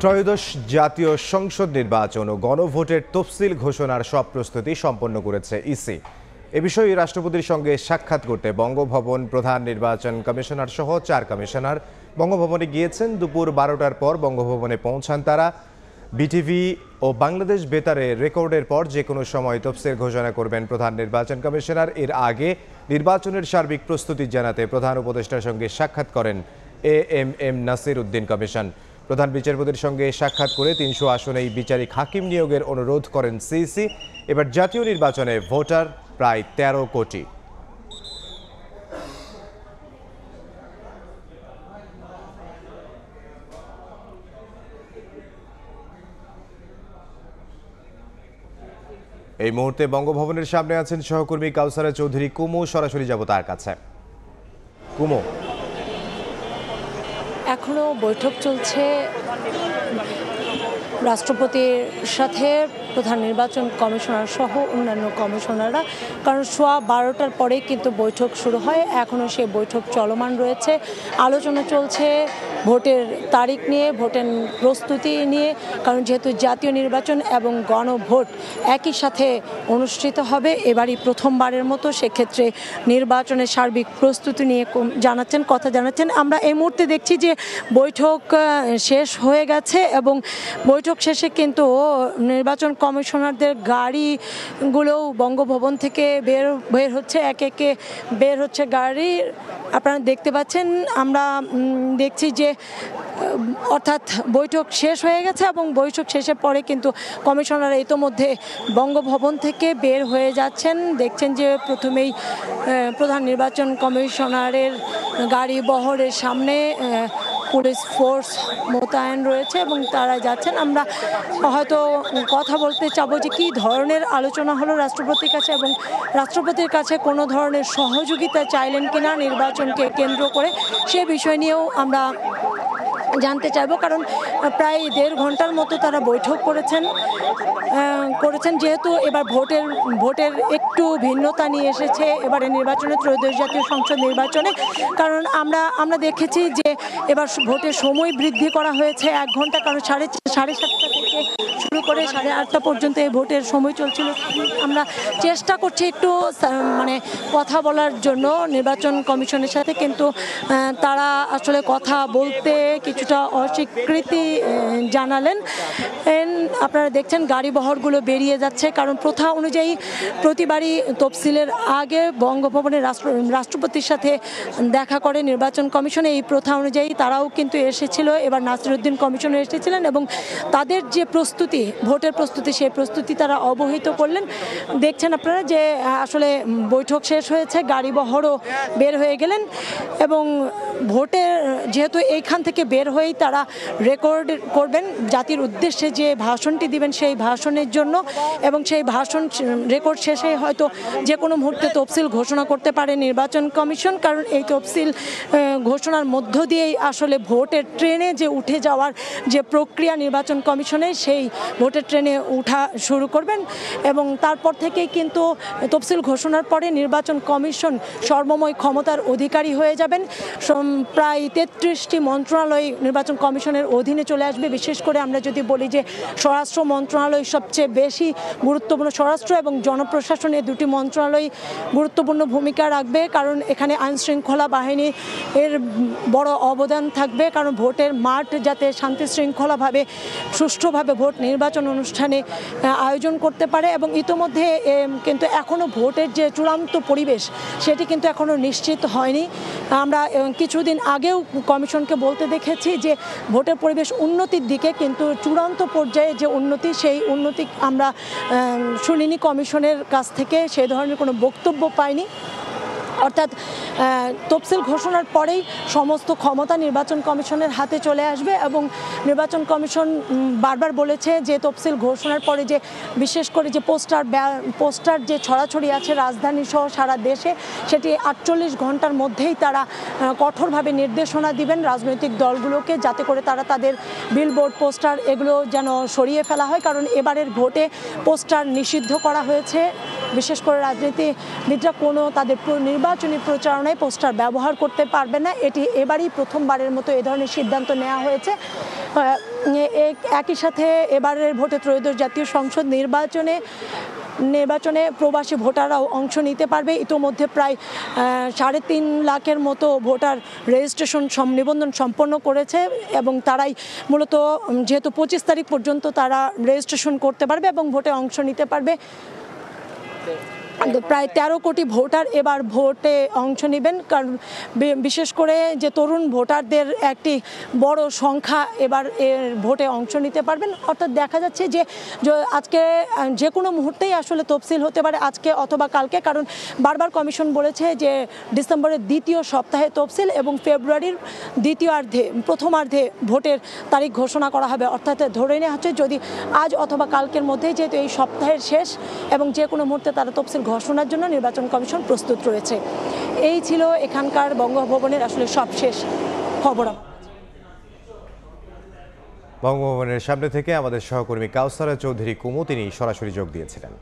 ত্রয়োদশ জাতীয় সংসদ নির্বাচন ও গণভোটের তফসিল ঘোষণার সব প্রস্তুতি সম্পন্ন করেছে ইসি। এ বিষয়ে রাষ্ট্রপতির সঙ্গে সাক্ষাৎ করতে বঙ্গভবন প্রধান নির্বাচন কমিশনার সহ 4 কমিশনার বঙ্গভবনে গিয়েছেন। দুপুর 12টার পর বঙ্গভবনে পৌঁছান তারা। বিটিভি ও বাংলাদেশ বেতারে রেকর্ডের পর যে কোনো সময় তফসিল ঘোষণা করবেন প্রধান নির্বাচন কমিশনার। এর আগে নির্বাচনের সার্বিক প্রস্তুতি জানাতে প্রধান উপদেষ্টার সঙ্গে সাক্ষাৎ করেন এএমএম নাসির উদ্দিন কমিশন। প্রধান বিচারপতির সঙ্গে সাক্ষাৎ করে 300 আসনেই বিচারিক হাকিম নিয়োগের অনুরোধ করেন সিইসি। এবার জাতীয় নির্বাচনে ভোটার প্রায় 13 কোটি। এই মুহূর্তে বঙ্গভবনের সামনে আছেন সহকর্মী কাউসারা চৌধুরী কুমু। সরাসরি যাব তার কাছে। কুমু, এখনো বৈঠক চলছে রাষ্ট্রপতির সাথে প্রধান নির্বাচন কমিশনার সহ অন্যান্য কমিশনাররা, কারণ সোয়া 12টার পরেই কিন্তু বৈঠক শুরু হয়। এখনও সেই বৈঠক চলমান রয়েছে, আলোচনা চলছে ভোটের তারিখ নিয়ে, ভোটের প্রস্তুতি নিয়ে, কারণ যেহেতু জাতীয় নির্বাচন এবং গণভোট একই সাথে অনুষ্ঠিত হবে এবারই প্রথমবারের মতো, সেক্ষেত্রে নির্বাচনের সার্বিক প্রস্তুতি নিয়ে কথা জানাচ্ছেন। আমরা এই মুহূর্তে দেখছি যে বৈঠক শেষ হয়ে গেছে এবং বৈঠক শেষে কিন্তু নির্বাচন কমিশনারদের গাড়িগুলোও বঙ্গভবন থেকে বের হচ্ছে, একে একে বের হচ্ছে গাড়ি। আপনারা দেখতে পাচ্ছেন, আমরা দেখছি যে অর্থাৎ বৈঠক শেষ হয়ে গেছে এবং বৈঠক শেষের পরে কিন্তু কমিশনাররা ইতোমধ্যে বঙ্গভবন থেকে বের হয়ে যাচ্ছেন। দেখছেন যে প্রথমেই প্রধান নির্বাচন কমিশনারের গাড়ি বহরের সামনে পুলিশ ফোর্স মোতায়েন রয়েছে এবং তারা যাচ্ছেন। আমরা হয়তো কথা বলতে চাবো যে কী ধরনের আলোচনা হলো রাষ্ট্রপতির কাছে এবং রাষ্ট্রপতির কাছে কোনো ধরনের সহযোগিতা চাইলেন কিনা নির্বাচনকে কেন্দ্র করে, সে বিষয় নিয়েও আমরা জানতে চাইব, কারণ প্রায় 1.5 ঘন্টার মতো তারা বৈঠক করেছেন যেহেতু এবার ভোটের একটু ভিন্নতা নিয়ে এসেছে এবারে নির্বাচনে, ত্রয়োদশ জাতীয় সংসদ নির্বাচনে। কারণ আমরা দেখেছি যে এবার ভোটের সময় বৃদ্ধি করা হয়েছে 1 ঘন্টা, কারণ 7:30 থেকে শুরু করে 8:30 পর্যন্ত এই ভোটের সময় চলছিল। আমরা চেষ্টা করছি একটু কথা বলার জন্য নির্বাচন কমিশনের সাথে, কিন্তু তারা আসলে কথা বলতে কিছুটা অস্বীকৃতি জানালেন। আপনারা দেখছেন গাড়ি বহরগুলো বেরিয়ে যাচ্ছে, কারণ প্রথা অনুযায়ী প্রতিবারই তফসিলের আগে বঙ্গভবনের রাষ্ট্রপতির সাথে দেখা করে নির্বাচন কমিশন। এই প্রথা অনুযায়ী তারাও কিন্তু এসেছিল, এবার নাসির উদ্দিন কমিশনে এসেছিলেন এবং তাদের যে প্রস্তুতি, ভোটের প্রস্তুতি, সেই প্রস্তুতি তারা অবহিত করলেন। দেখছেন আপনারা যে আসলে বৈঠক শেষ হয়েছে, গাড়ি বহরও বের হয়ে গেলেন এবং ভোটের যেহেতু এইখান থেকে বের হয়েই তারা রেকর্ড করবেন জাতির উদ্দেশ্যে যে ভাষণটি দিবেন সেই ভাষণের জন্য, এবং সেই ভাষণ রেকর্ড শেষে হয়তো যে কোনো মুহূর্তে তফসিল ঘোষণা করতে পারে নির্বাচন কমিশন, কারণ এই তফসিল ঘোষণার মধ্য দিয়েই আসলে ভোটের ট্রেনে যে উঠে যাওয়ার যে প্রক্রিয়া নির্বাচন কমিশনে, সেই ভোটের ট্রেনে উঠা শুরু করবেন এবং তারপর থেকেই কিন্তু তফসিল ঘোষণার পরে নির্বাচন কমিশন সর্বময় ক্ষমতার অধিকারী হয়ে যাবেন। প্রায় 33টি মন্ত্রণালয় নির্বাচন কমিশনের অধীনে চলে আসবে। বিশেষ করে আমরা যদি বলি যে স্বরাষ্ট্র মন্ত্রণালয় সবচেয়ে বেশি গুরুত্বপূর্ণ, স্বরাষ্ট্র এবং জনপ্রশাসনে 2টি মন্ত্রণালয় গুরুত্বপূর্ণ ভূমিকা রাখবে, কারণ এখানে আইনশৃঙ্খলা বাহিনী এর বড় অবদান থাকবে, কারণ ভোটের মাঠ যাতে শান্তি শৃঙ্খলাভাবে সুষ্ঠুভাবে ভোট নির্বাচন অনুষ্ঠানে আয়োজন করতে পারে। এবং ইতোমধ্যে কিন্তু এখনও ভোটের যে চূড়ান্ত পরিবেশ সেটি কিন্তু এখনও নিশ্চিত হয়নি। আমরা কিছুদিন আগেও কমিশনকে বলতে দেখেছি যে ভোটের পরিবেশ উন্নতির দিকে, কিন্তু চূড়ান্ত পর্যায়ে যে উন্নতি, সেই উন্নতি আমরা শুনিনি কমিশনের কাছ থেকে, সেই ধরনের কোনো বক্তব্য পাইনি। অর্থাৎ তফসিল ঘোষণার পরেই সমস্ত ক্ষমতা নির্বাচন কমিশনের হাতে চলে আসবে এবং নির্বাচন কমিশন বারবার বলেছে যে তফসিল ঘোষণার পরে যে বিশেষ করে যে পোস্টার যে ছড়াছড়ি আছে রাজধানী সহ সারা দেশে, সেটি 48 ঘন্টার মধ্যেই তারা কঠোরভাবে নির্দেশনা দিবেন রাজনৈতিক দলগুলোকে, যাতে করে তারা তাদের বিলবোর্ড পোস্টার এগুলো যেন সরিয়ে ফেলা হয়, কারণ এবারের ভোটে পোস্টার নিষিদ্ধ করা হয়েছে। বিশেষ করে রাজনীতিবিদরা কোনো তাদের নির্বাচনী প্রচারণায় পোস্টার ব্যবহার করতে পারবে না। এটি এবারই প্রথমবারের মতো এ ধরনের সিদ্ধান্ত নেওয়া হয়েছে। একই সাথে এবারের ভোটে ত্রয়োদশ জাতীয় সংসদ নির্বাচনে প্রবাসী ভোটাররাও অংশ নিতে পারবে। ইতোমধ্যে প্রায় 3.5 লাখের মতো ভোটার রেজিস্ট্রেশন নিবন্ধন সম্পন্ন করেছে এবং তারাই মূলত যেহেতু 25 তারিখ পর্যন্ত তারা রেজিস্ট্রেশন করতে পারবে এবং ভোটে অংশ নিতে পারবে। প্রায় 13 কোটি ভোটার এবার ভোটে অংশ নেবেন, কারণ বিশেষ করে যে তরুণ ভোটারদের একটি বড় সংখ্যা এবার ভোটে অংশ নিতে পারবেন। অর্থাৎ দেখা যাচ্ছে যে আজকে যে কোনো মুহূর্তেই আসলে তফসিল হতে পারে, আজকে অথবা কালকে, কারণ বারবার কমিশন বলেছে যে ডিসেম্বরের দ্বিতীয় সপ্তাহে তফসিল এবং ফেব্রুয়ারির প্রথমার্ধে ভোটের তারিখ ঘোষণা করা হবে। অর্থাৎ ধরে নেওয়া হচ্ছে যদি আজ অথবা কালকের মধ্যেই, যেহেতু এই সপ্তাহের শেষ এবং যে কোনো মুহূর্তে তারা তফসিল ঘোষণার জন্য নির্বাচন কমিশন প্রস্তুত রয়েছে। এই ছিল এখানকার বঙ্গভবনের আসলে সবশেষ খবর। বঙ্গভবনের সামনে থেকে আমাদের সহকর্মী কাউসারা চৌধুরী কুমু তিনি সরাসরি যোগ দিয়েছিলেন।